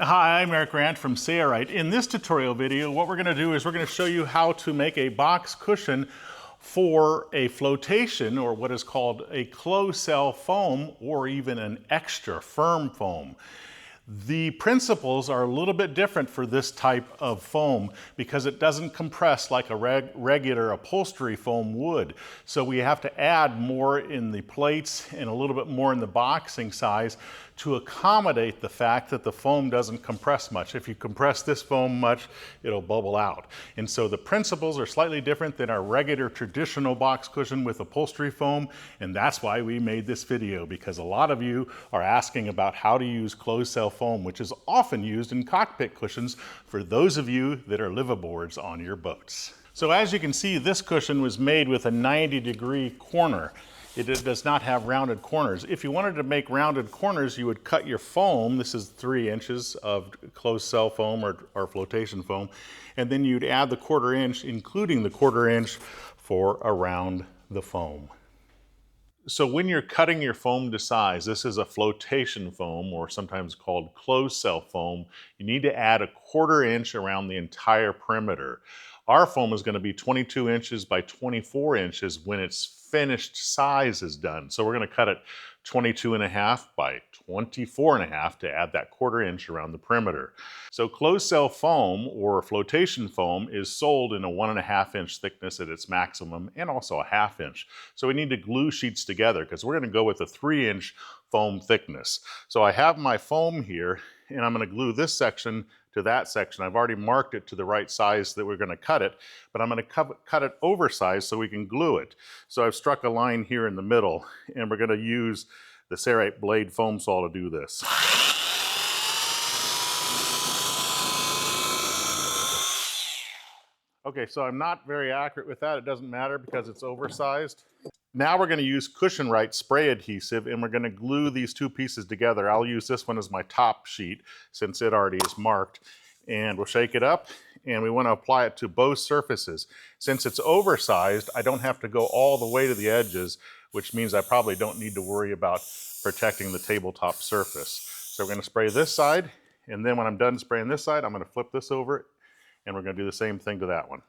Hi, I'm Eric Grant from Sailrite. In this tutorial video, what we're going to do is we're going to show you how to make a box cushion for a flotation, or what is called a closed cell foam, or even an extra firm foam. The principles are a little bit different for this type of foam because it doesn't compress like a regular upholstery foam would. So we have to add more in the plates and a little bit more in the boxing size to accommodate the fact that the foam doesn't compress much. If you compress this foam much, it'll bubble out. And so the principles are slightly different than our regular traditional box cushion with upholstery foam, and that's why we made this video, because a lot of you are asking about how to use closed cell foam, which is often used in cockpit cushions for those of you that are liveaboards on your boats. So as you can see, this cushion was made with a 90-degree corner. It does not have rounded corners. If you wanted to make rounded corners, you would cut your foam. This is 3 inches of closed cell foam or flotation foam. And then you'd add the 1/4 inch, including the 1/4 inch for around the foam. So when you're cutting your foam to size, this is a flotation foam, or sometimes called closed cell foam, you need to add a 1/4 inch around the entire perimeter. Our foam is going to be 22 inches by 24 inches when its finished size is done. So we're going to cut it 22.5 by 24.5 to add that 1/4 inch around the perimeter. So closed cell foam, or flotation foam, is sold in a 1.5 inch thickness at its maximum, and also a 1/2 inch. So we need to glue sheets together because we're going to go with a 3 inch foam thickness. So I have my foam here, and I'm going to glue this section to that section. I've already marked it to the right size that we're going to cut it, but I'm going to cut it oversized so we can glue it. So I've struck a line here in the middle, and we're going to use the Sailrite blade foam saw to do this. Okay, so I'm not very accurate with that. It doesn't matter because it's oversized. Now we're going to use CushionRite spray adhesive, and we're going to glue these two pieces together. I'll use this one as my top sheet since it already is marked. And we'll shake it up, and we want to apply it to both surfaces. Since it's oversized, I don't have to go all the way to the edges, which means I probably don't need to worry about protecting the tabletop surface. So we're going to spray this side, and then when I'm done spraying this side, I'm going to flip this over, and we're going to do the same thing to that one.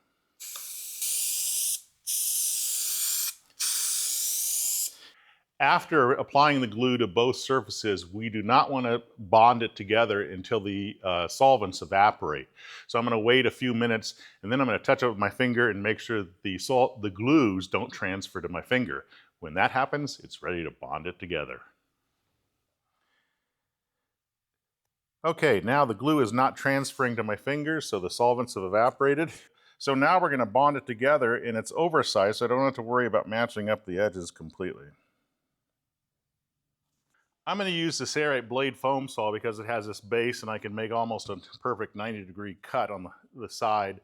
After applying the glue to both surfaces, we do not want to bond it together until the solvents evaporate. So I'm going to wait a few minutes, and then I'm going to touch it with my finger and make sure the glues don't transfer to my finger. When that happens, it's ready to bond it together. Okay, now the glue is not transferring to my fingers, so the solvents have evaporated. So now we're going to bond it together, and it's oversized, so I don't have to worry about matching up the edges completely. I'm going to use the Sailrite blade foam saw because it has this base, and I can make almost a perfect 90-degree cut on the side.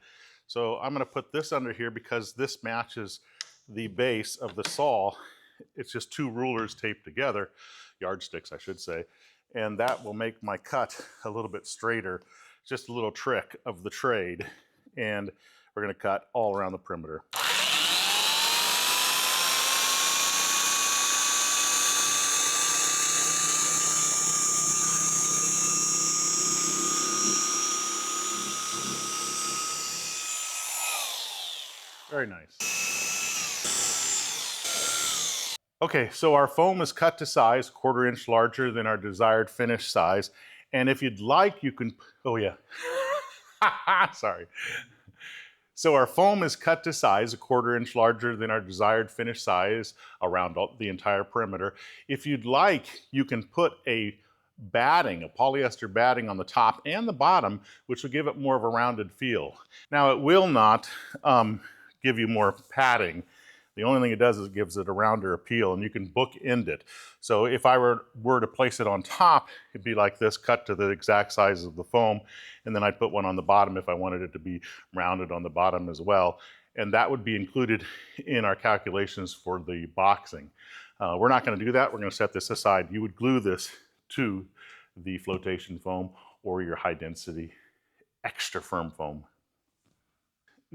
So I'm going to put this under here because this matches the base of the saw. It's just 2 rulers taped together, yardsticks I should say, and that will make my cut a little bit straighter. Just a little trick of the trade, and we're going to cut all around the perimeter. Very nice. Okay, so our foam is cut to size, 1/4 inch larger than our desired finish size. And if you'd like, you can, oh yeah, sorry. So our foam is cut to size, 1/4 inch larger than our desired finish size around the entire perimeter. If you'd like, you can put a batting, a polyester batting on the top and the bottom, which will give it more of a rounded feel. Now it will not give you more padding. The only thing it does is it gives it a rounder appeal, and you can bookend it. So if I were to place it on top, it'd be like this, cut to the exact size of the foam, and then I'd put one on the bottom if I wanted it to be rounded on the bottom as well. And that would be included in our calculations for the boxing. We're not going to do that. We're going to set this aside. You would glue this to the flotation foam or your high density extra firm foam.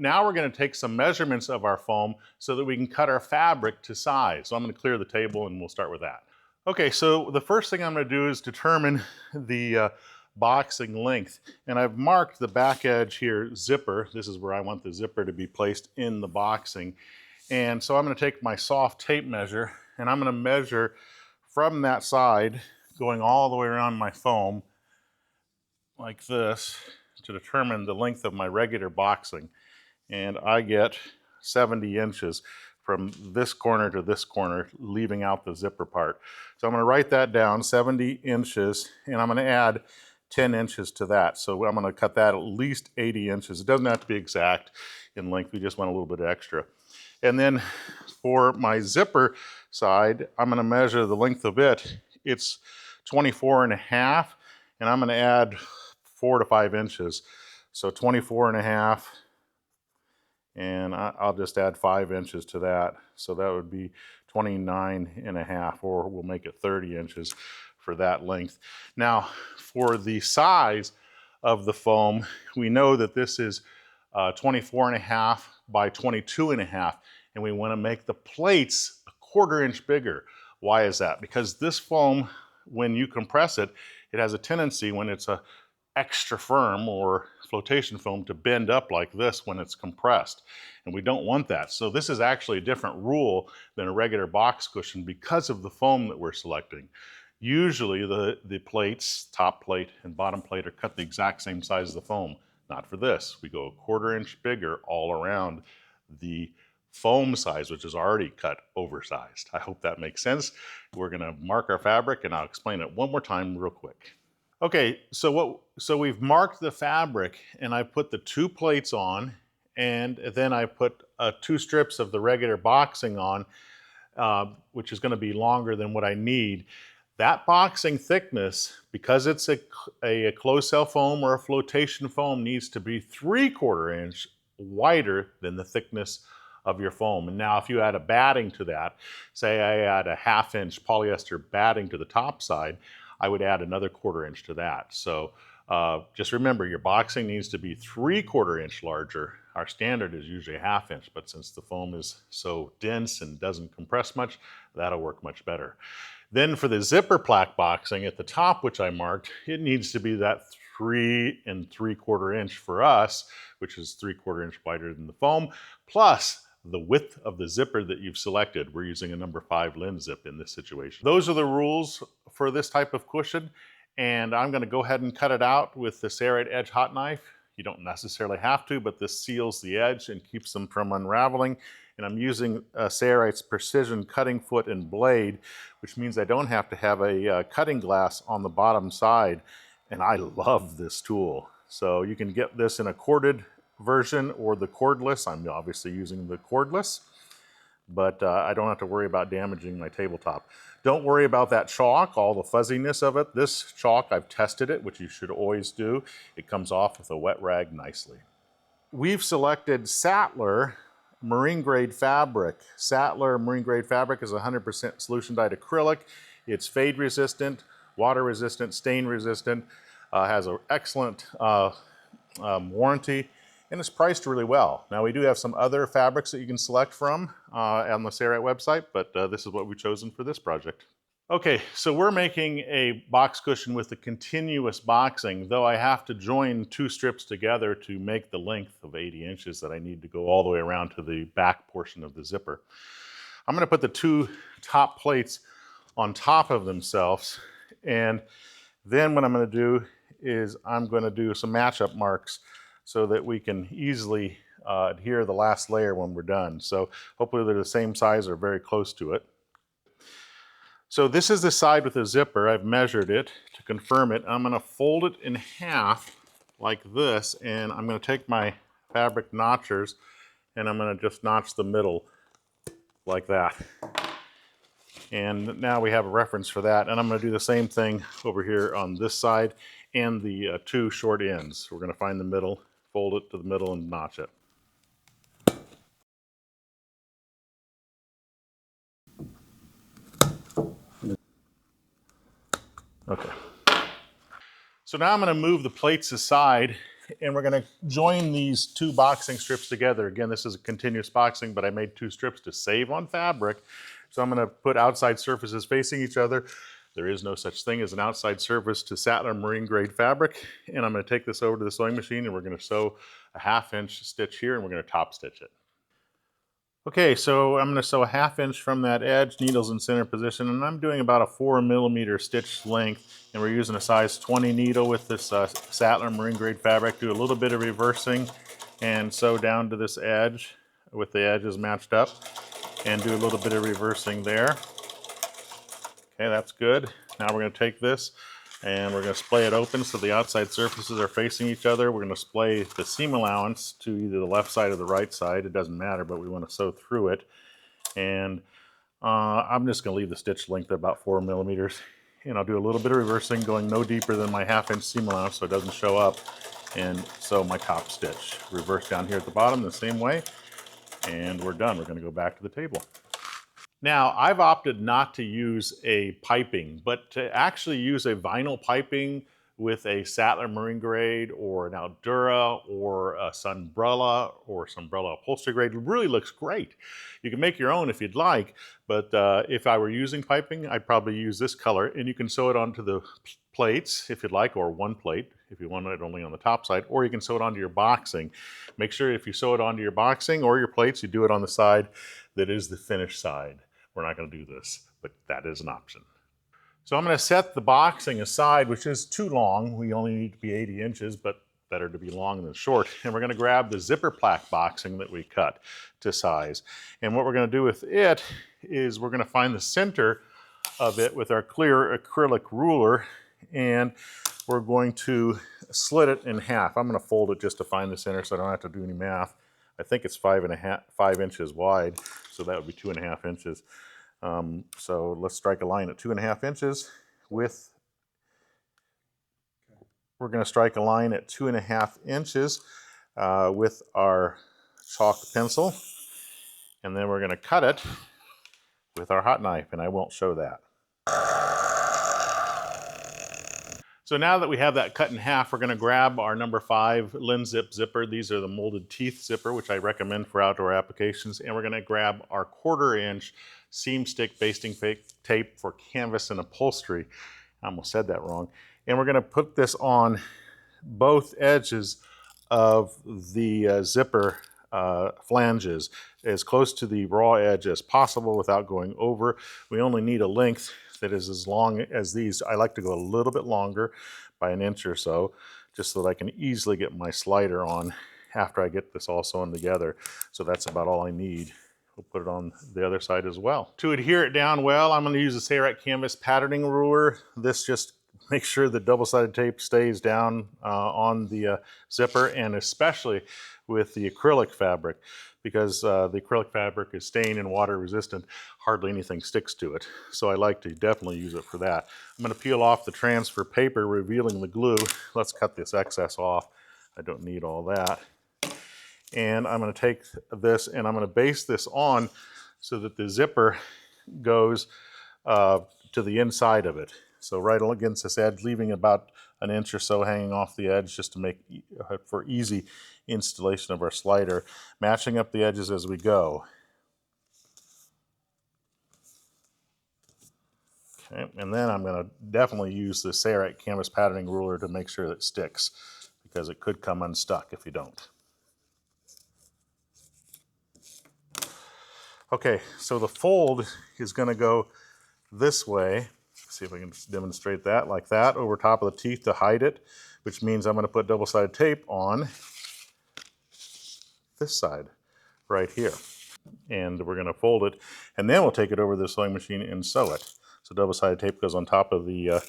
Now we're going to take some measurements of our foam so that we can cut our fabric to size. So I'm going to clear the table and we'll start with that. Okay, so the first thing I'm going to do is determine the boxing length. And I've marked the back edge here, zipper. This is where I want the zipper to be placed in the boxing. And so I'm going to take my soft tape measure and I'm going to measure from that side going all the way around my foam like this to determine the length of my regular boxing. And I get 70 inches from this corner to this corner, leaving out the zipper part. So I'm going to write that down, 70 inches, and I'm going to add 10 inches to that. So I'm going to cut that at least 80 inches. It doesn't have to be exact in length. We just want a little bit extra. And then for my zipper side, I'm going to measure the length of it. It's 24 and a half, and I'm going to add 4 to 5 inches. So 24 and a half, and I'll just add 5 inches to that. So that would be 29 and a half, or we'll make it 30 inches for that length. Now, for the size of the foam, we know that this is 24 and a half by 22 and a half, and we want to make the plates a 1/4 inch bigger. Why is that? Because this foam, when you compress it, it has a tendency when it's a extra firm or flotation foam to bend up like this when it's compressed, and we don't want that. So this is actually a different rule than a regular box cushion because of the foam that we're selecting. Usually the plates, top plate and bottom plate, are cut the exact same size as the foam. Not for this. We go a 1/4 inch bigger all around the foam size, which is already cut oversized. I hope that makes sense. We're going to mark our fabric, and I'll explain it one more time real quick. Okay, so we've marked the fabric, and I put the 2 plates on, and then I put 2 strips of the regular boxing on, which is going to be longer than what I need. That boxing thickness, because it's a closed cell foam or a flotation foam, needs to be 3/4 inch wider than the thickness of your foam. And now if you add a batting to that, say I add a 1/2 inch polyester batting to the top side, I would add another 1/4 inch to that. So just remember, your boxing needs to be 3/4 inch larger. Our standard is usually a 1/2 inch, but since the foam is so dense and doesn't compress much, that'll work much better. Then for the zipper plaque boxing at the top, which I marked, it needs to be that 3 3/4 inch for us, which is 3/4 inch wider than the foam, plus the width of the zipper that you've selected. We're using a number 5 lens zip in this situation. Those are the rules for this type of cushion, and I'm going to go ahead and cut it out with the Sailrite Edge hot knife. You don't necessarily have to, but this seals the edge and keeps them from unraveling. And I'm using Sailrite's precision cutting foot and blade, which means I don't have to have a cutting glass on the bottom side. And I love this tool. So you can get this in a corded version or the cordless. I'm obviously using the cordless, but I don't have to worry about damaging my tabletop. Don't worry about that chalk, all the fuzziness of it. This chalk, I've tested it, which you should always do. It comes off with a wet rag nicely. We've selected Sattler marine grade fabric. Sattler marine grade fabric is 100% solution dyed acrylic. It's fade resistant, water resistant, stain resistant, has an excellent warranty, and it's priced really well. Now we do have some other fabrics that you can select from on the Sailrite website, but this is what we've chosen for this project. Okay, so we're making a box cushion with the continuous boxing, though I have to join 2 strips together to make the length of 80 inches that I need to go all the way around to the back portion of the zipper. I'm going to put the 2 top plates on top of themselves, and then what I'm going to do is I'm going to do some match-up marks so that we can easily adhere the last layer when we're done. So hopefully they're the same size or very close to it. So this is the side with the zipper. I've measured it to confirm it. I'm going to fold it in half like this, and I'm going to take my fabric notchers and I'm going to just notch the middle like that. And now we have a reference for that. And I'm going to do the same thing over here on this side and the 2 short ends. We're going to find the middle, fold it to the middle, and notch it. Okay. So now I'm going to move the plates aside, and we're going to join these 2 boxing strips together. Again, this is a continuous boxing, but I made 2 strips to save on fabric. So I'm going to put outside surfaces facing each other. There is no such thing as an outside surface to Sattler marine grade fabric. And I'm going to take this over to the sewing machine and we're going to sew a 1/2 inch stitch here and we're going to top stitch it. Okay, so I'm going to sew a 1/2 inch from that edge, needles in center position, and I'm doing about a 4mm stitch length, and we're using a size 20 needle with this Sattler marine grade fabric. Do a little bit of reversing and sew down to this edge with the edges matched up, and do a little bit of reversing there. Okay, that's good. Now we're going to take this and we're going to splay it open so the outside surfaces are facing each other. We're going to splay the seam allowance to either the left side or the right side. It doesn't matter, but we want to sew through it. And I'm just going to leave the stitch length at about 4mm. And I'll do a little bit of reversing, going no deeper than my 1/2 inch seam allowance so it doesn't show up. And sew my top stitch. Reverse down here at the bottom the same way. And we're done. We're going to go back to the table. Now, I've opted not to use a piping, but to actually use a vinyl piping with a Sattler marine grade or an Aldura or a Sunbrella or Sunbrella upholstery grade really looks great. You can make your own if you'd like, but if I were using piping, I'd probably use this color, and you can sew it onto the plates if you'd like, or one plate if you want it only on the top side, or you can sew it onto your boxing. Make sure if you sew it onto your boxing or your plates, you do it on the side that is the finished side. We're not going to do this, but that is an option. So I'm going to set the boxing aside, which is too long. We only need to be 80 inches, but better to be long than short. And we're going to grab the zipper plaque boxing that we cut to size. And what we're going to do with it is we're going to find the center of it with our clear acrylic ruler, and we're going to slit it in half. I'm going to fold it just to find the center so I don't have to do any math. I think it's 5 inches wide, so that would be 2.5 inches. So let's strike a line at 2.5 inches with, we're going to strike a line at 2.5 inches with our chalk pencil, and then we're going to cut it with our hot knife, and I won't show that. So now that we have that cut in half, we're going to grab our number 5 Linzip zipper. These are the molded teeth zipper, which I recommend for outdoor applications. And we're going to grab our 1/4 inch seam stick basting tape for canvas and upholstery. I almost said that wrong. And we're going to put this on both edges of the zipper flanges as close to the raw edge as possible without going over. We only need a length that is as long as these. I like to go a little bit longer by 1 inch or so, just so that I can easily get my slider on after I get this all sewn together. So that's about all I need. We'll put it on the other side as well. To adhere it down well, I'm going to use a Sailrite canvas patterning ruler. This just makes sure the double-sided tape stays down on the zipper, and especially with the acrylic fabric, because the acrylic fabric is stain and water resistant. Hardly anything sticks to it. So I like to definitely use it for that. I'm going to peel off the transfer paper, revealing the glue. Let's cut this excess off. I don't need all that. And I'm going to take this and I'm going to base this on so that the zipper goes to the inside of it. So right against this edge, leaving about 1 inch or so hanging off the edge just to make for easy installation of our slider, matching up the edges as we go. Okay, and then I'm going to definitely use the Sailrite canvas patterning ruler to make sure that it sticks, because it could come unstuck if you don't. Okay, so the fold is going to go this way. See if I can demonstrate that, like that, over top of the teeth to hide it, which means I'm going to put double-sided tape on this side right here. And we're going to fold it, and then we'll take it over to the sewing machine and sew it. So double-sided tape goes on top of the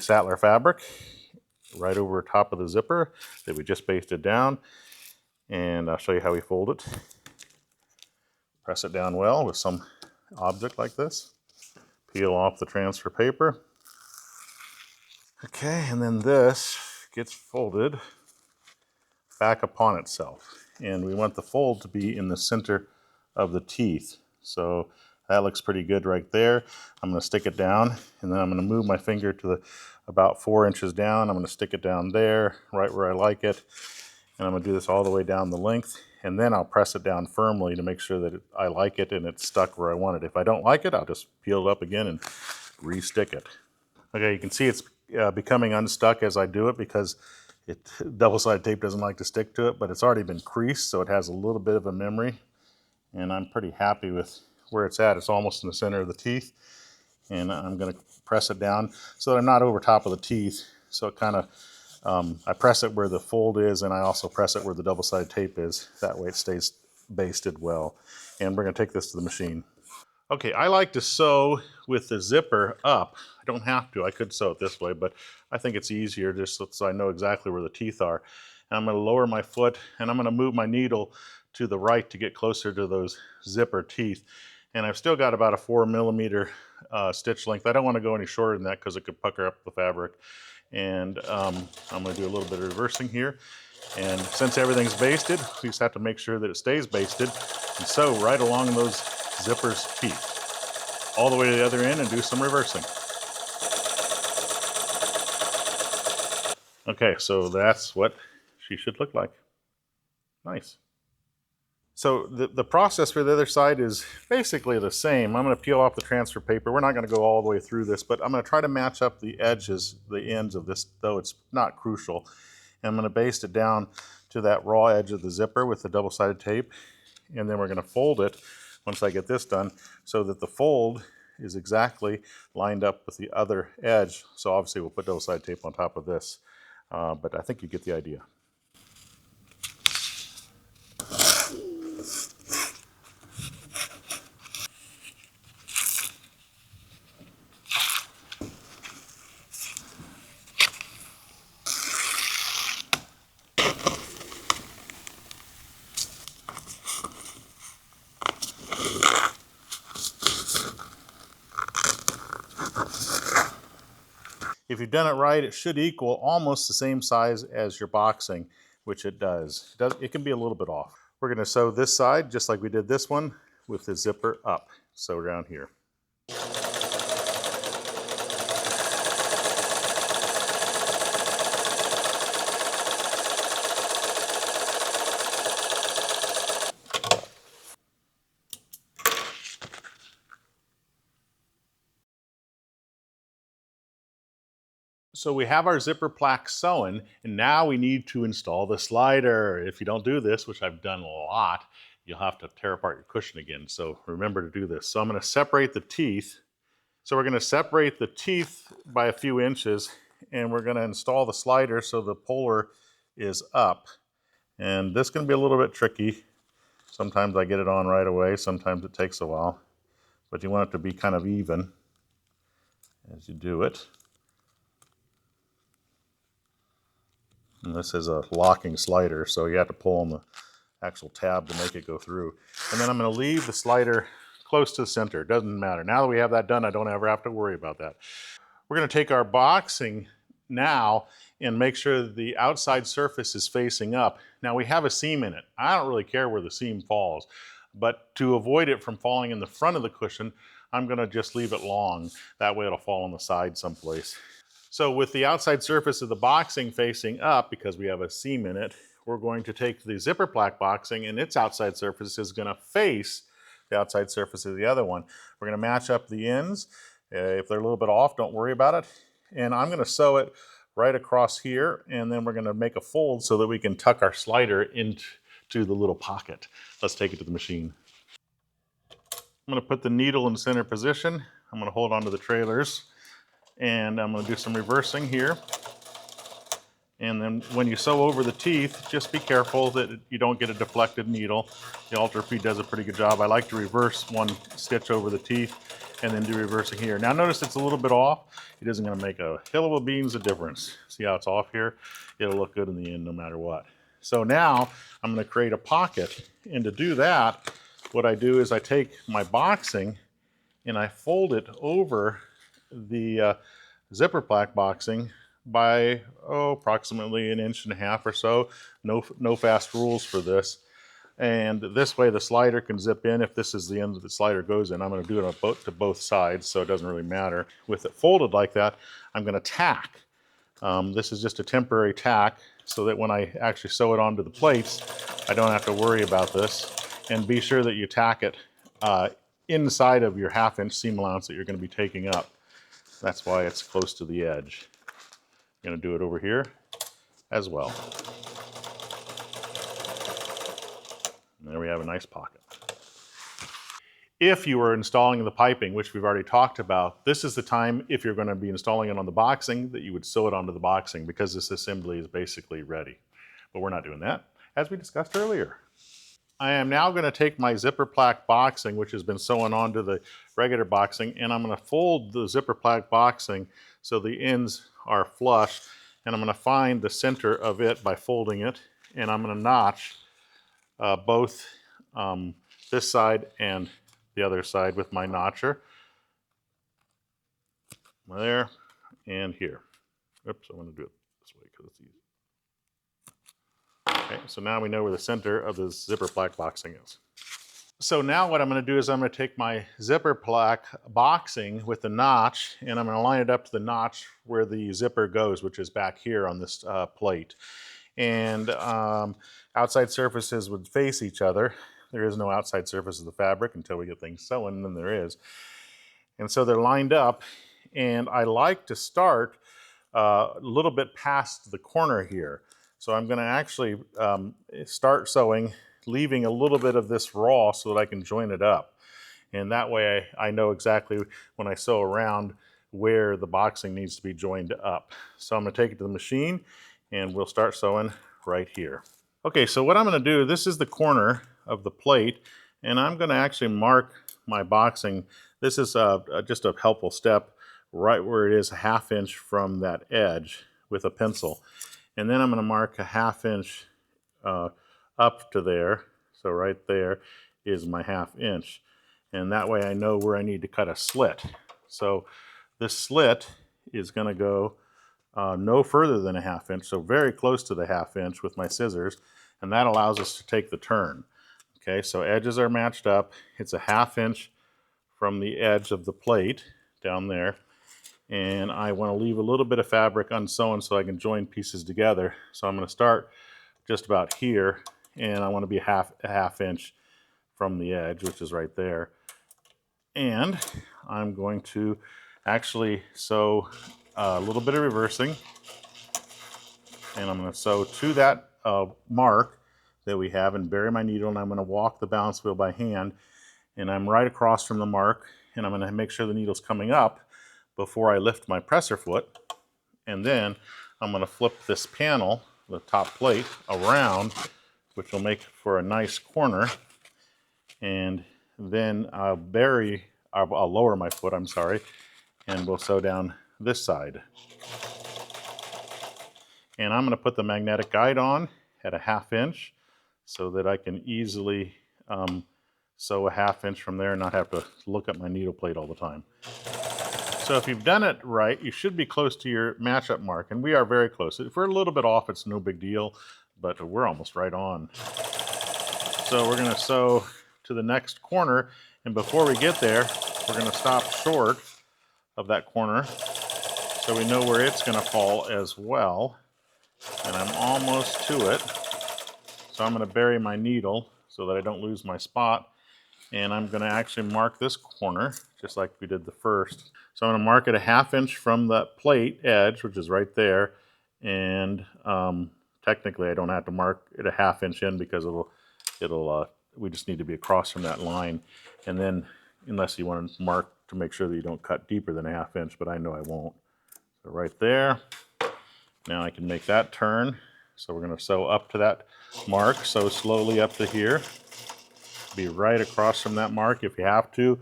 Sattler fabric, right over top of the zipper that we just pasted down. And I'll show you how we fold it. Press it down well with some object like this. Peel off the transfer paper. Okay, and then this gets folded back upon itself. And we want the fold to be in the center of the teeth. So that looks pretty good right there. I'm going to stick it down, and then I'm going to move my finger to about 4 inches down. I'm going to stick it down there, right where I like it. And I'm going to do this all the way down the length. And then I'll press it down firmly to make sure that I like it and it's stuck where I want it. If I don't like it, I'll just peel it up again and re-stick it. Okay, you can see it's becoming unstuck as I do it because double-sided tape doesn't like to stick to it, but it's already been creased, so it has a little bit of a memory, and I'm pretty happy with where it's at. It's almost in the center of the teeth, and I'm going to press it down so that I'm not over top of the teeth. So it kind of, I press it where the fold is, and I also press it where the double-sided tape is. That way it stays basted well. And we're going to take this to the machine. Okay, I like to sew with the zipper up. I don't have to, I could sew it this way, but I think it's easier just so I know exactly where the teeth are. And I'm gonna lower my foot and I'm gonna move my needle to the right to get closer to those zipper teeth. And I've still got about a 4mm stitch length. I don't wanna go any shorter than that because it could pucker up the fabric. And I'm gonna do a little bit of reversing here. And since everything's basted, we just have to make sure that it stays basted and sew right along those zipper's teeth all the way to the other end and do some reversing. Okay, so that's what she should look like. Nice. So the process for the other side is basically the same. I'm going to peel off the transfer paper. We're not going to go all the way through this, but I'm going to try to match up the edges, the ends of this, though it's not crucial. And I'm going to baste it down to that raw edge of the zipper with the double-sided tape. And then we're going to fold it once I get this done so that the fold is exactly lined up with the other edge. So obviously we'll put double-sided tape on top of this, but I think you get the idea. If you've done it right, it should equal almost the same size as your boxing, which it does. It can be a little bit off. We're going to sew this side just like we did this one with the zipper up. Sew down here. So we have our zipper plaque sewn, and now we need to install the slider. If you don't do this, which I've done a lot, you'll have to tear apart your cushion again. So remember to do this. So I'm going to separate the teeth. So we're going to separate the teeth by a few inches, and we're going to install the slider so the puller is up. And this can be a little bit tricky. Sometimes I get it on right away. Sometimes it takes a while. But you want it to be kind of even as you do it. And this is a locking slider, so you have to pull on the actual tab to make it go through. And then I'm going to leave the slider close to the center. It doesn't matter. Now that we have that done, I don't ever have to worry about that. We're going to take our boxing now and make sure that the outside surface is facing up. Now we have a seam in it. I don't really care where the seam falls, but to avoid it from falling in the front of the cushion, I'm going to just leave it long. That way it'll fall on the side someplace. So with the outside surface of the boxing facing up, because we have a seam in it, we're going to take the zipper plaque boxing and its outside surface is going to face the outside surface of the other one. We're going to match up the ends. If they're a little bit off, don't worry about it. And I'm going to sew it right across here, and then we're going to make a fold so that we can tuck our slider into the little pocket. Let's take it to the machine. I'm going to put the needle in the center position. I'm going to hold onto the trailers. And I'm going to do some reversing here. And then when you sew over the teeth, just be careful that you don't get a deflected needle. The Ultra-P does a pretty good job. I like to reverse one stitch over the teeth and then do reversing here. Now notice it's a little bit off. It isn't going to make a hill of a beans of difference. See how it's off here? It'll look good in the end no matter what. So now I'm going to create a pocket. And to do that, what I do is I take my boxing and I fold it over the zipper plaque boxing by approximately 1.5 inches or so. No fast rules for this. And this way the slider can zip in. If this is the end that the slider goes in, I'm going to do it to both sides, so it doesn't really matter. With it folded like that, I'm going to tack. This is just a temporary tack so that when I actually sew it onto the plates, I don't have to worry about this. And be sure that you tack it inside of your 1/2 inch seam allowance that you're going to be taking up. That's why it's close to the edge. I'm going to do it over here as well. And there we have a nice pocket. If you are installing the piping, which we've already talked about, this is the time, if you're going to be installing it on the boxing, that you would sew it onto the boxing, because this assembly is basically ready. But we're not doing that, as we discussed earlier. I am now going to take my zipper plaque boxing, which has been sewn onto the regular boxing, and I'm going to fold the zipper plaque boxing so the ends are flush, and I'm going to find the center of it by folding it, and I'm going to notch both this side and the other side with my notcher. There and here. Oops, I want to do it this way because it's easy. Okay, so now we know where the center of the zipper plaque boxing is. So now what I'm going to do is I'm going to take my zipper plaque boxing with the notch, and I'm going to line it up to the notch where the zipper goes, which is back here on this plate. And outside surfaces would face each other. There is no outside surface of the fabric until we get things sewn, and then there is. And so they're lined up, and I like to start a little bit past the corner here. So I'm going to actually start sewing, leaving a little bit of this raw so that I can join it up. And that way I know exactly when I sew around where the boxing needs to be joined up. So I'm going to take it to the machine, and we'll start sewing right here. Okay, so what I'm going to do, this is the corner of the plate, and I'm going to actually mark my boxing. This is just a helpful step right where it is, a 1/2 inch from that edge with a pencil. And then I'm going to mark a 1/2 inch up to there. So right there is my 1/2 inch. And that way I know where I need to cut a slit. So this slit is going to go no further than a 1/2 inch, so very close to the 1/2 inch with my scissors, and that allows us to take the turn. Okay, so edges are matched up. It's a 1/2 inch from the edge of the plate down there, and I want to leave a little bit of fabric unsewn so I can join pieces together. So I'm going to start just about here, and I want to be a half inch from the edge, which is right there. And I'm going to actually sew a little bit of reversing, and I'm going to sew to that mark that we have and bury my needle, and I'm going to walk the balance wheel by hand, and I'm right across from the mark, and I'm going to make sure the needle's coming up before I lift my presser foot, and then I'm going to flip this panel, the top plate, around, which will make for a nice corner, and then I'll lower my foot, I'm sorry, and we'll sew down this side. And I'm going to put the magnetic guide on at a 1/2 inch so that I can easily sew a 1/2 inch from there and not have to look at my needle plate all the time. So if you've done it right, you should be close to your match-up mark, and we are very close. If we're a little bit off, it's no big deal, but we're almost right on. So we're going to sew to the next corner, and before we get there, we're going to stop short of that corner so we know where it's going to fall as well. And I'm almost to it. So I'm going to bury my needle so that I don't lose my spot. And I'm going to actually mark this corner just like we did the first. So I'm going to mark it a 1/2 inch from the plate edge, which is right there. And technically I don't have to mark it a 1/2 inch in because we just need to be across from that line. And then, unless you want to mark to make sure that you don't cut deeper than a 1/2 inch, but I know I won't. So right there. Now I can make that turn. So we're going to sew up to that mark, sew slowly up to here. Be right across from that mark. If you have to,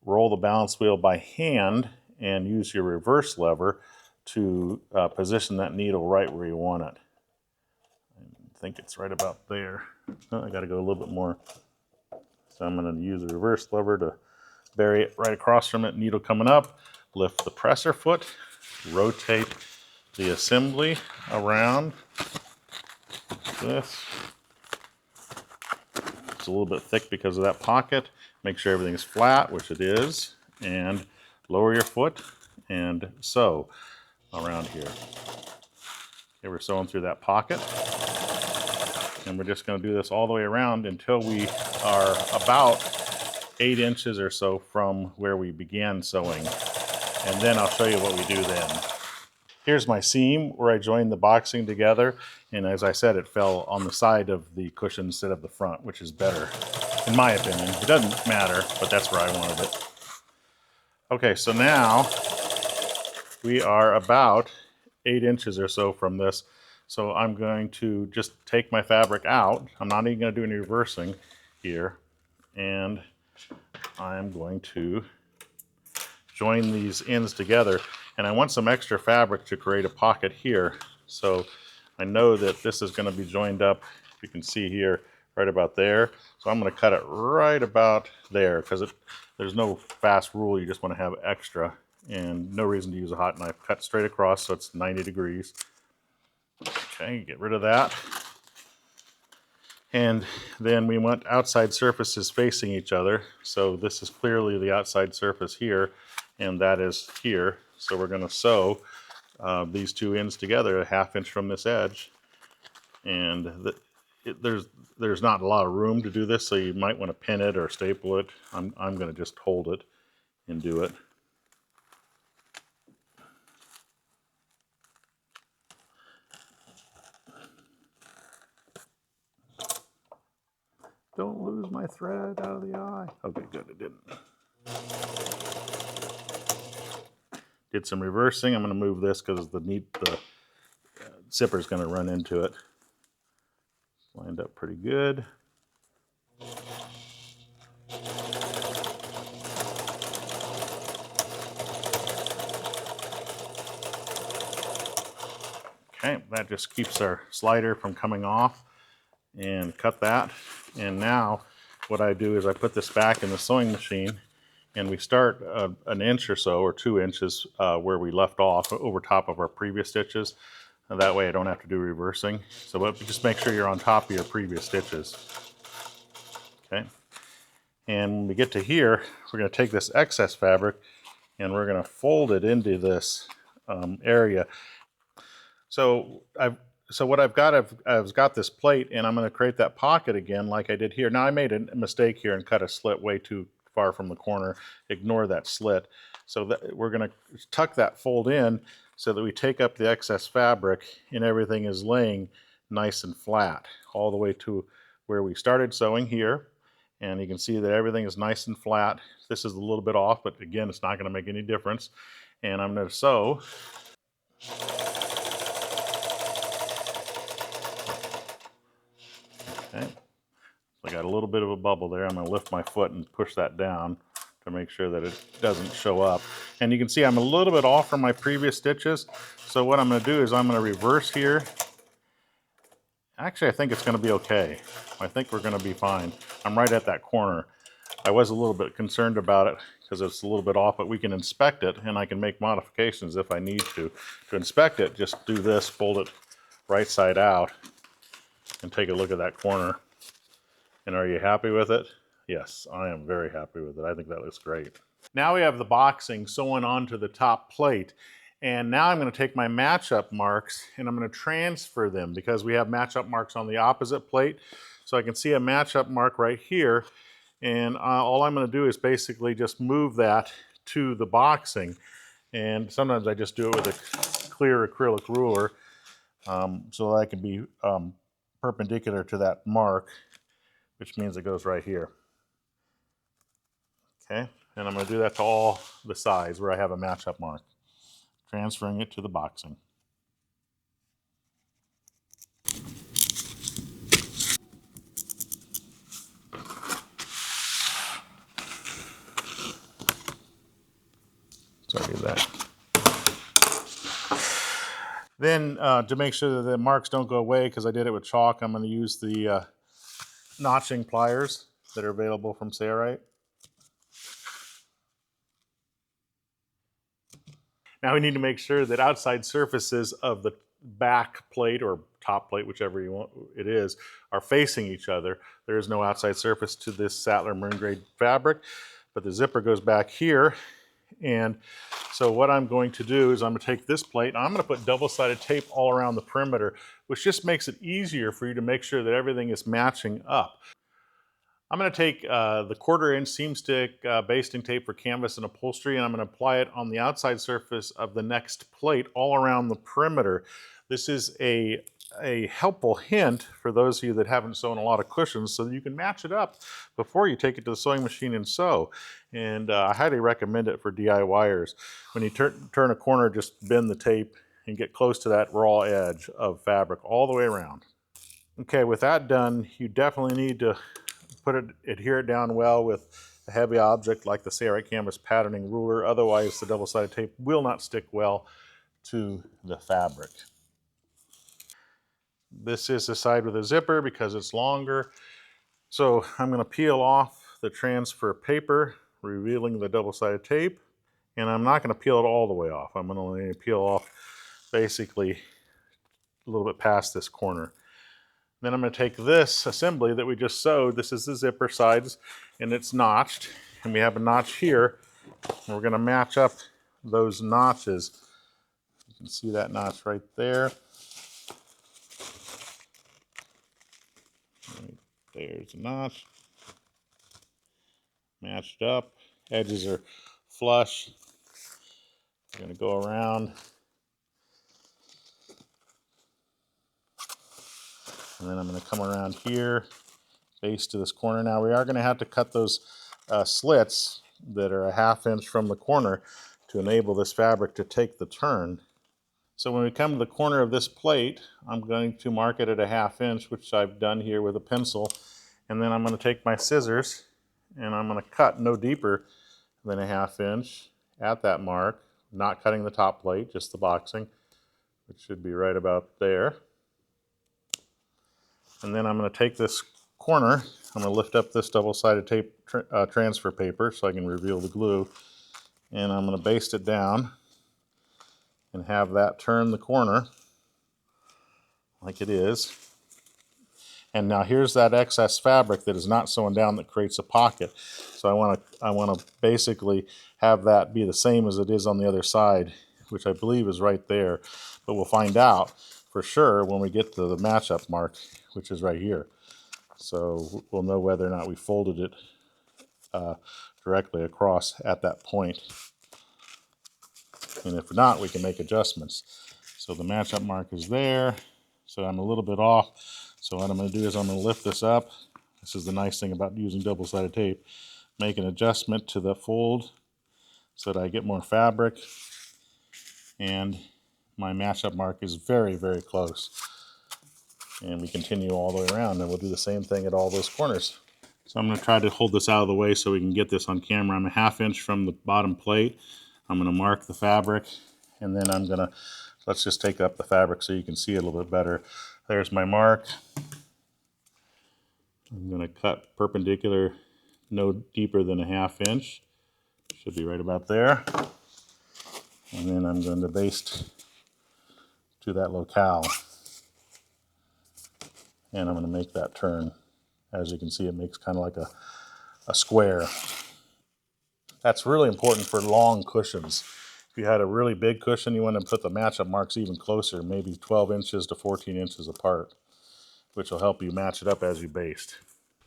roll the balance wheel by hand and use your reverse lever to position that needle right where you want it. I think it's right about there. Oh, I got to go a little bit more. So I'm going to use the reverse lever to bury it right across from it, needle coming up, lift the presser foot, rotate the assembly around this. It's a little bit thick because of that pocket. Make sure everything's flat, which it is, and lower your foot and sew around here. Okay, we're sewing through that pocket, and we're just going to do this all the way around until we are about 8 inches or so from where we began sewing. and then I'll show you what we do then. Here's my seam where I joined the boxing together, and as I said, it fell on the side of the cushion instead of the front, which is better, in my opinion. It doesn't matter, but that's where I wanted it. Okay, so now we are about 8 inches or so from this. So I'm going to just take my fabric out. I'm not even going to do any reversing here. And I'm going to join these ends together. And I want some extra fabric to create a pocket here. So I know that this is going to be joined up, you can see here, right about there. So I'm going to cut it right about there because there's no fast rule. You just want to have extra. And no reason to use a hot knife. Cut straight across so it's 90 degrees. Okay, get rid of that. And then we want outside surfaces facing each other. So this is clearly the outside surface here, and that is here. So we're going to sew these two ends together 1/2 inch from this edge. And there's not a lot of room to do this, so you might want to pin it or staple it. I'm going to just hold it and do it. Don't lose my thread out of the eye. Okay, good, it didn't. Did some reversing. I'm going to move this because the zipper is going to run into it. Lined up pretty good. Okay, that just keeps our slider from coming off. And cut that. And now what I do is I put this back in the sewing machine, and we start 1 inch or so, or 2 inches where we left off, over top of our previous stitches. And that way I don't have to do reversing. So just make sure you're on top of your previous stitches. Okay. And when we get to here, we're going to take this excess fabric and we're going to fold it into this area. So what I've got this plate, and I'm going to create that pocket again like I did here. Now I made a mistake here and cut a slit way too far from the corner. Ignore that slit. So we're going to tuck that fold in so that we take up the excess fabric and everything is laying nice and flat all the way to where we started sewing here. And you can see that everything is nice and flat. This is a little bit off, but again, it's not going to make any difference. And I'm going to sew. Okay. So I got a little bit of a bubble there. I'm going to lift my foot and push that down to make sure that it doesn't show up. And you can see I'm a little bit off from my previous stitches. So what I'm going to do is I'm going to reverse here. Actually, I think it's going to be okay. I think we're going to be fine. I'm right at that corner. I was a little bit concerned about it because it's a little bit off, but we can inspect it and I can make modifications if I need to. To inspect it, just do this, fold it right side out, and take a look at that corner. And are you happy with it? Yes, I am very happy with it. I think that looks great. Now we have the boxing sewn onto the top plate. And now I'm going to take my match-up marks and I'm going to transfer them because we have match-up marks on the opposite plate. So I can see a match-up mark right here. And all I'm going to do is basically just move that to the boxing. And sometimes I just do it with a clear acrylic ruler so that I can be perpendicular to that mark, which means it goes right here. Okay, and I'm going to do that to all the sides where I have a match-up mark, transferring it to the boxing. Sorry about that. Then to make sure that the marks don't go away, because I did it with chalk, I'm going to use the notching pliers that are available from Sailrite. Now we need to make sure that outside surfaces of the back plate or top plate, whichever you want it is, are facing each other. There is no outside surface to this Sattler Marine Grade fabric, but the zipper goes back here. And so what I'm going to do is I'm going to take this plate and I'm going to put double-sided tape all around the perimeter, which just makes it easier for you to make sure that everything is matching up. I'm going to take the 1/4 inch seam stick basting tape for canvas and upholstery, and I'm going to apply it on the outside surface of the next plate all around the perimeter. This is a helpful hint for those of you that haven't sewn a lot of cushions, so that you can match it up before you take it to the sewing machine and sew. And I highly recommend it for DIYers. When you turn a corner, just bend the tape and get close to that raw edge of fabric all the way around. Okay, with that done, you definitely need to adhere it down well with a heavy object like the Sailrite canvas patterning ruler. Otherwise, the double-sided tape will not stick well to the fabric. This is the side with a zipper because it's longer. So I'm going to peel off the transfer paper, revealing the double-sided tape. And I'm not going to peel it all the way off. I'm going to peel off basically a little bit past this corner. Then I'm going to take this assembly that we just sewed. This is the zipper sides, and it's notched. And we have a notch here. And we're going to match up those notches. You can see that notch right there. There's a notch. Matched up. Edges are flush. We're going to go around. And then I'm going to come around here, base to this corner. Now we are going to have to cut those slits that are a 1/2 inch from the corner to enable this fabric to take the turn. So when we come to the corner of this plate, I'm going to mark it at a 1/2 inch, which I've done here with a pencil. And then I'm going to take my scissors and I'm going to cut no deeper than a 1/2 inch at that mark, not cutting the top plate, just the boxing, which should be right about there. And then I'm going to take this corner, I'm going to lift up this double-sided tape transfer paper so I can reveal the glue, and I'm going to baste it down and have that turn the corner like it is. And now here's that excess fabric that is not sewn down that creates a pocket. So I want to basically have that be the same as it is on the other side, which I believe is right there. But we'll find out for sure when we get to the match-up mark, which is right here. So we'll know whether or not we folded it directly across at that point. And if not, we can make adjustments. So the match-up mark is there. So I'm a little bit off. So what I'm going to do is I'm going to lift this up. This is the nice thing about using double-sided tape. Make an adjustment to the fold so that I get more fabric. And my match-up mark is very, very close. And we continue all the way around, and we'll do the same thing at all those corners. So I'm going to try to hold this out of the way so we can get this on camera. I'm a 1/2 inch from the bottom plate. I'm going to mark the fabric, and then I'm going to, let's just take up the fabric so you can see it a little bit better. There's my mark. I'm going to cut perpendicular no deeper than a 1/2 inch. Should be right about there. And then I'm going to baste to that locale. And I'm going to make that turn. As you can see, it makes kind of like a square. That's really important for long cushions. If you had a really big cushion, you want to put the match-up marks even closer, maybe 12 inches to 14 inches apart, which will help you match it up as you baste.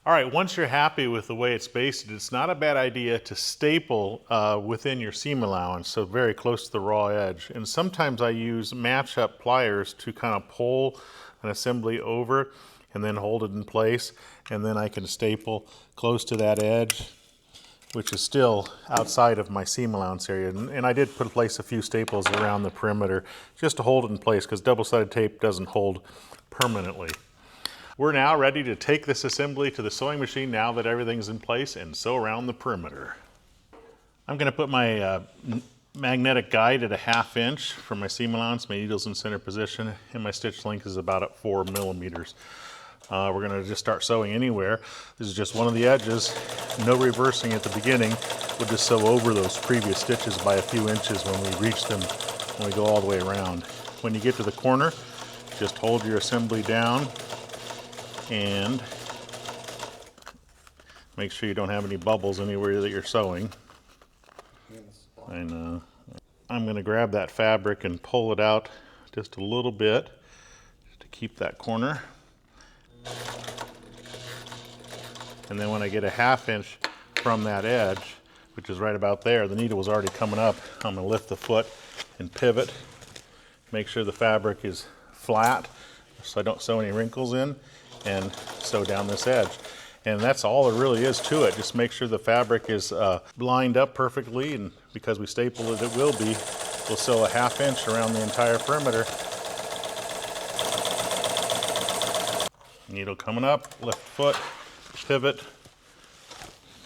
All right, once you're happy with the way it's basted, it's not a bad idea to staple within your seam allowance, so very close to the raw edge. And sometimes I use match-up pliers to kind of pull an assembly over and then hold it in place, and then I can staple close to that edge, which is still outside of my seam allowance area. And I did place a few staples around the perimeter just to hold it in place, because double-sided tape doesn't hold permanently. We're now ready to take this assembly to the sewing machine now that everything's in place and sew around the perimeter. I'm going to put my magnetic guide at a 1/2 inch for my seam allowance. My needle's in center position, and my stitch length is about at 4 millimeters. We're going to just start sewing anywhere. This is just one of the edges. No reversing at the beginning. We'll just sew over those previous stitches by a few inches when we reach them, when we go all the way around. When you get to the corner, just hold your assembly down and make sure you don't have any bubbles anywhere that you're sewing. And I'm going to grab that fabric and pull it out just a little bit to keep that corner. And then when I get a 1/2 inch from that edge, which is right about there, the needle was already coming up. I'm gonna lift the foot and pivot, make sure the fabric is flat so I don't sew any wrinkles in, and sew down this edge. And that's all there really is to it. Just make sure the fabric is lined up perfectly, and because we stapled it, it will be. We'll sew a 1/2 inch around the entire perimeter. Needle coming up, lift foot, pivot,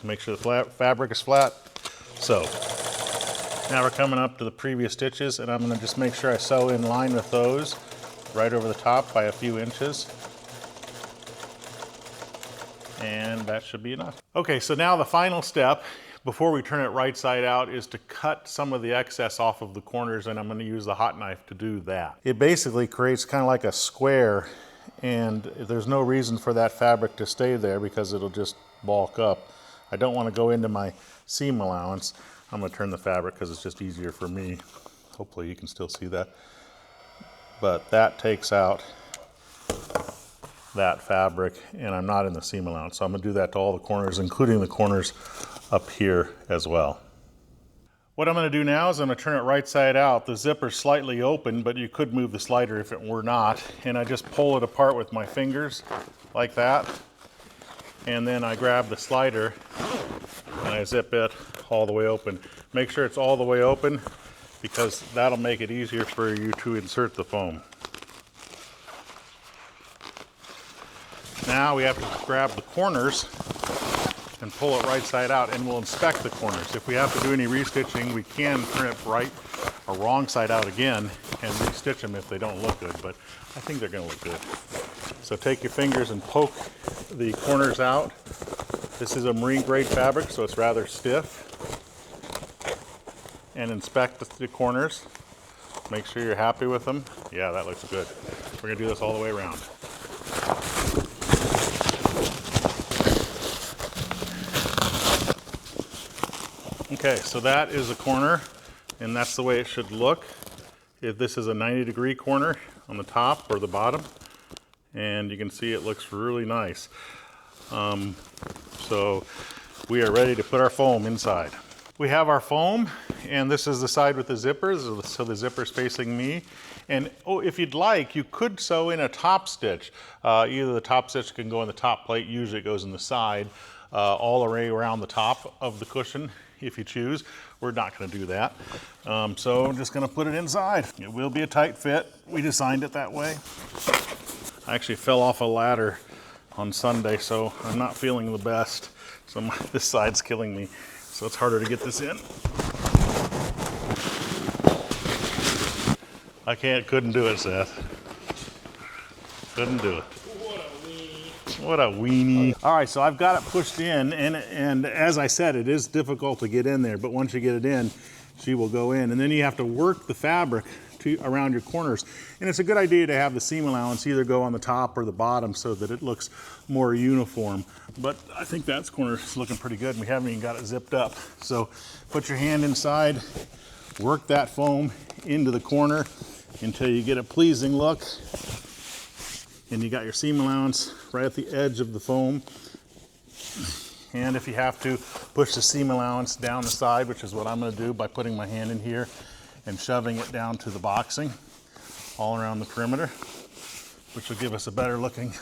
make sure the fabric is flat. So now we're coming up to the previous stitches, and I'm going to just make sure I sew in line with those right over the top by a few inches. And that should be enough. Okay, so now the final step before we turn it right side out is to cut some of the excess off of the corners, and I'm going to use the hot knife to do that. It basically creates kind of like a square, and there's no reason for that fabric to stay there because it'll just bulk up. I don't want to go into my seam allowance. I'm going to turn the fabric because it's just easier for me. Hopefully you can still see that. But that takes out that fabric, and I'm not in the seam allowance. So I'm going to do that to all the corners, including the corners up here as well. What I'm going to do now is I'm going to turn it right side out. The zipper's slightly open, but you could move the slider if it were not. And I just pull it apart with my fingers like that. And then I grab the slider and I zip it all the way open. Make sure it's all the way open because that'll make it easier for you to insert the foam. Now we have to grab the corners and pull it right side out, and we'll inspect the corners. If we have to do any restitching, we can turn it right or wrong side out again and restitch them if they don't look good, but I think they're gonna look good. So take your fingers and poke the corners out. This is a marine grade fabric, so it's rather stiff. And inspect the corners. Make sure you're happy with them. Yeah, that looks good. We're gonna do this all the way around. Okay, so that is a corner, and that's the way it should look. If this is a 90-degree corner on the top or the bottom, and you can see it looks really nice. So we are ready to put our foam inside. We have our foam, and this is the side with the zippers, so the zipper's facing me. And if you'd like, you could sew in a top stitch. Either the top stitch can go in the top plate, usually it goes in the side, all the way around the top of the cushion if you choose. We're not going to do that. So I'm just going to put it inside. It will be a tight fit. We designed it that way. I actually fell off a ladder on Sunday, so I'm not feeling the best. So this side's killing me, so it's harder to get this in. Couldn't do it, Seth. Couldn't do it. What a weenie. All right, so I've got it pushed in, and as I said, it is difficult to get in there, but once you get it in, she will go in. And then you have to work the fabric around your corners. And it's a good idea to have the seam allowance either go on the top or the bottom so that it looks more uniform. But I think that corner is looking pretty good, and we haven't even got it zipped up. So put your hand inside, work that foam into the corner until you get a pleasing look. And you got your seam allowance right at the edge of the foam. And if you have to, push the seam allowance down the side, which is what I'm going to do by putting my hand in here and shoving it down to the boxing all around the perimeter, which will give us a better looking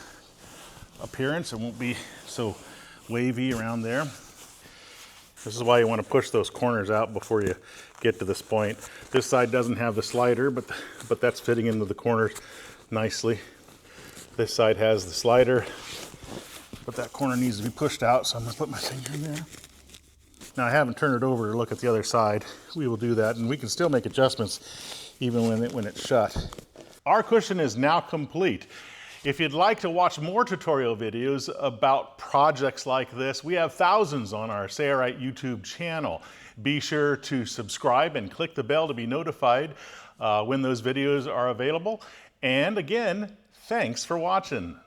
appearance. It won't be so wavy around there. This is why you want to push those corners out before you get to this point. This side doesn't have the slider, but that's fitting into the corners nicely. This side has the slider, but that corner needs to be pushed out, so I'm gonna put my finger in there. Now I haven't turned it over to look at the other side. We will do that, and we can still make adjustments even when it's shut. Our cushion is now complete. If you'd like to watch more tutorial videos about projects like this, we have thousands on our Sailrite YouTube channel. Be sure to subscribe and click the bell to be notified when those videos are available. And again, thanks for watching.